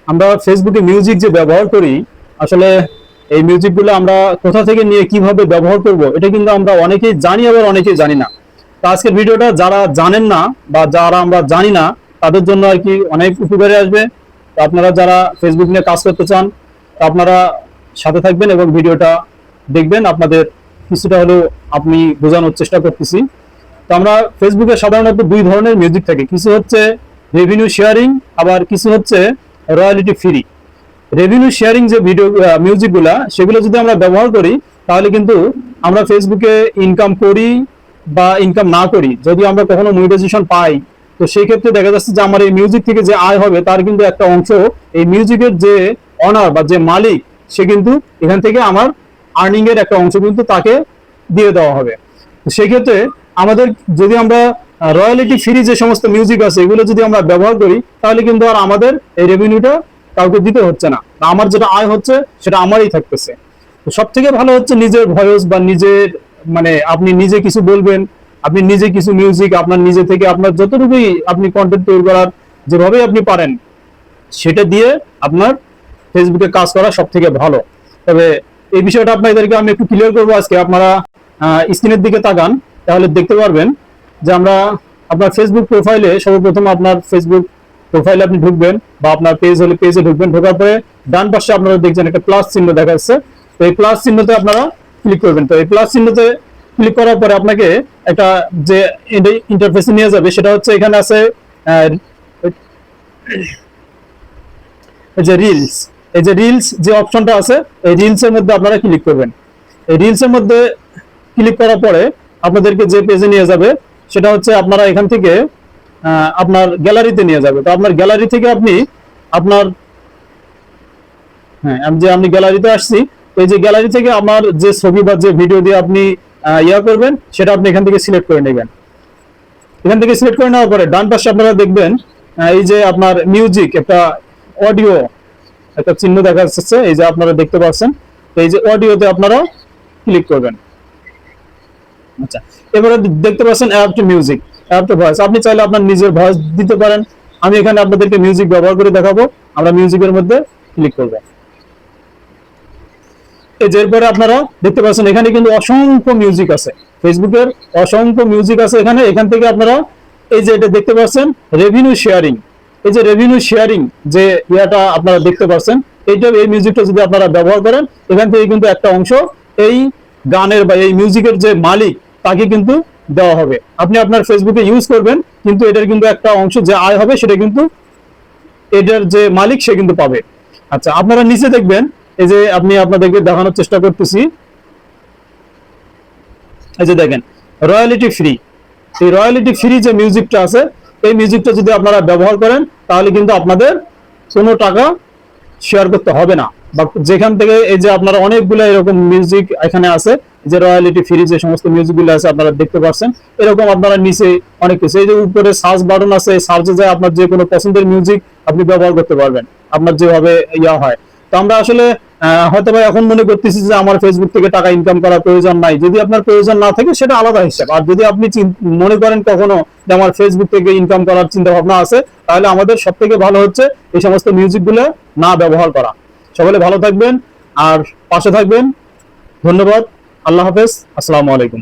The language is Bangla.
আমরা ফেসবুকে মিউজিক যে ব্যবহার করি, আসলে এই মিউজিকগুলো আমরা কোথা থেকে নিয়ে কিভাবে ব্যবহার করব এটা কিন্তু আমরা অনেকেই জানি, আবার অনেকেই জানি না। তো আজকের ভিডিওটা যারা জানেন না বা যারা আমরা জানি না তাদের জন্য আর কি অনেক উপকারে আসবে। তো আপনারা যারা ফেসবুক নিয়ে কাজ করতে চান আপনারা সাথে থাকবেন এবং ভিডিওটা দেখবেন, আপনাদের কিছুটা হলেও আপনি বোঝানোর চেষ্টা করতেছি। তো আমরা ফেসবুকে সাধারণত দুই ধরনের মিউজিক থাকে, কিছু হচ্ছে রেভিনিউ শেয়ারিং, আবার কিছু হচ্ছে রয়্যালিটি ফ্রি। রেভিনিউ শেয়ারিং যে ভিডিও মিউজিকগুলা সেগুলো যদি আমরা ব্যবহার করি তাহলে কিন্তু আমরা ফেসবুকে ইনকাম করি বা ইনকাম না করি, যদি আমরা কখনো মনিটাইজেশন পাই, তো সেই ক্ষেত্রে দেখা যাচ্ছে যে আমার এই মিউজিক থেকে যে আয় হবে তার কিন্তু একটা অংশ এই মিউজিকের যে অনার বা যে মালিক সে কিন্তু এখান থেকে আমার আর্নিং এর একটা অংশ কিন্তু তাকে দিয়ে দেওয়া হবে। তো সেই ক্ষেত্রে আমাদের যদি আমরা রয়্যালিটি ফ্রি যে সমস্ত মিউজিক আছে এগুলো যদি আমরা ব্যবহার করি তাহলে কিন্তু আর আমাদের এই রেভিনিউটা কাউকে দিতে হচ্ছে না, আমার যেটা আয় হচ্ছে সেটা আমারই থাকতেছে। তো সব থেকে ভালো হচ্ছে নিজের ভয়েস বা নিজের মানে আপনি নিজে কিছু বলবেন, আপনি নিজে কিছু মিউজিক আপনার নিজে থেকে আপনার যতটুকুই আপনি কন্টেন্ট তৈরি করার যেভাবে আপনি পারেন সেটা দিয়ে আপনার ফেসবুকে কাজ করা সব থেকে ভালো। তবে এই বিষয়টা আপনাদেরকে আমি একটু ক্লিয়ার করবো আজকে। আপনারা স্ক্রিনের দিকে তাকান তাহলে দেখতে পারবেন যে আমরা আপনার ফেসবুক প্রোফাইলে সর্বপ্রথম আপনার ফেসবুক প্রোফাইলে আপনি ঢুকবেন বা আপনার পেজ হলে পেজে ঢুকবেন, ঢোকার পরে ডান পাশে আপনারা দেখছেন একটা প্লাস চিহ্ন দেখা যাচ্ছে। তো এই প্লাস চিহ্নতে আপনারা ক্লিক করবেন। তো এই প্লাস চিহ্নতে ক্লিক করার পরে আপনাকে একটা যে ইন্টারফেসে নিয়ে যাবে সেটা হচ্ছে এখানে আছে এই যে রিলস, এই যে রিলস যে অপশনটা আছে এই রিলস এর মধ্যে আপনারা ক্লিক করবেন। এই রিলস এর মধ্যে ক্লিক করার পরে আপনাদেরকে যে পেজে নিয়ে যাবে সেটা হচ্ছে আপনারা এখান থেকে আপনার গ্যালারিতে নিয়ে যাবে। তো আপনার গ্যালারি থেকে আপনি আপনার আমি গ্যালারিতে আসছি, এই যে গ্যালারি থেকে আমার যে ছবি বা যে ভিডিও দিয়ে আপনি ইয়া করবেন সেটা আপনি এখান থেকে সিলেক্ট করে নেবেন। এখান থেকে সিলেক্ট করে নেওয়ার পরে ডান পাশে আপনারা দেখবেন এই যে আপনার মিউজিক একটা অডিও একটা চিহ্ন দেখা যাচ্ছে, এই যে আপনারা দেখতে পাচ্ছেন। তো এই যে অডিওতে আপনারা ক্লিক করবেন। আচ্ছা, এবারে দেখতে পাচ্ছেন add to music, add to voice. আপনি চাইলে আপনার নিজের ভয়েস দিতে পারেন। আমি এখানে আপনাদেরকে মিউজিক ব্যবহার করে দেখাবো। আমরা মিউজিকের মধ্যে ক্লিক করব। এই যে এরপরে আপনারা দেখতে পাচ্ছেন এখানে কিন্তু অসংখ্য মিউজিক আছে, ফেসবুকের অসংখ্য মিউজিক আছে এখানে। এখান থেকে আপনারা এই যে এটা দেখতে পাচ্ছেন রেভিনিউ শেয়ারিং, এই যে রেভিনিউ শেয়ারিং যে ইয়াটা আপনারা দেখতে পাচ্ছেন, এই মিউজিকটা যদি আপনারা ব্যবহার করেন এখান থেকে কিন্তু একটা অংশ এই গানের বা এই মিউজিকের যে মালিক তাকে কিন্তু দেওয়া হবে। আপনি আপনার ফেসবুকে ইউজ করবেন কিন্তু এটার কিন্তু একটা অংশ যে আয় হবে সেটা কিন্তু এটার যে মালিক সে কিন্তু পাবে। আচ্ছা, আপনারা নিচে দেখবেন এই যে আমি আপনাদেরকে দেখানোর চেষ্টা করতেছি, এই যে দেখেন রয়্যালিটি ফ্রি। এই রয়্যালিটি ফ্রি যে মিউজিকটা আছে এই মিউজিকটা যদি আপনারা ব্যবহার করেন তাহলে কিন্তু আপনাদের কোনো টাকা শেয়ার করতে হবে না। বা যেখান থেকে এই যে আপনারা অনেকগুলো এরকম মিউজিক এখানে আছে যে রয়্যালিটি ফ্রি যে সমস্ত মিউজিকগুলো আছে আপনারা দেখতে পাচ্ছেন, এরকম আপনারা নিচে অনেক কিছু, এই যে উপরে সার্চ বাটন আছে, সার্চে যায় আপনার যে কোনো পছন্দের মিউজিক আপনি ব্যবহার করতে পারবেন আপনার যেভাবে ইয়া হয়। তো আমরা আসলে হয়তো বা এখন মনে করতেছি যে আমার ফেসবুক থেকে টাকা ইনকাম করার প্রয়োজন নাই। যদি আপনার প্রয়োজন না থাকে সেটা আলাদা হিসাব। আর যদি আপনি মনে করেন কখনো যে আমার ফেসবুক থেকে ইনকাম করার চিন্তা ভাবনা আছে তাহলে আমাদের সব থেকে ভালো হচ্ছে এই সমস্ত মিউজিকগুলো না ব্যবহার করা। সকলে ভালো থাকবেন আর পাশে থাকবেন। ধন্যবাদ। আল্লাহ হাফেজ। আসসালামু আলাইকুম।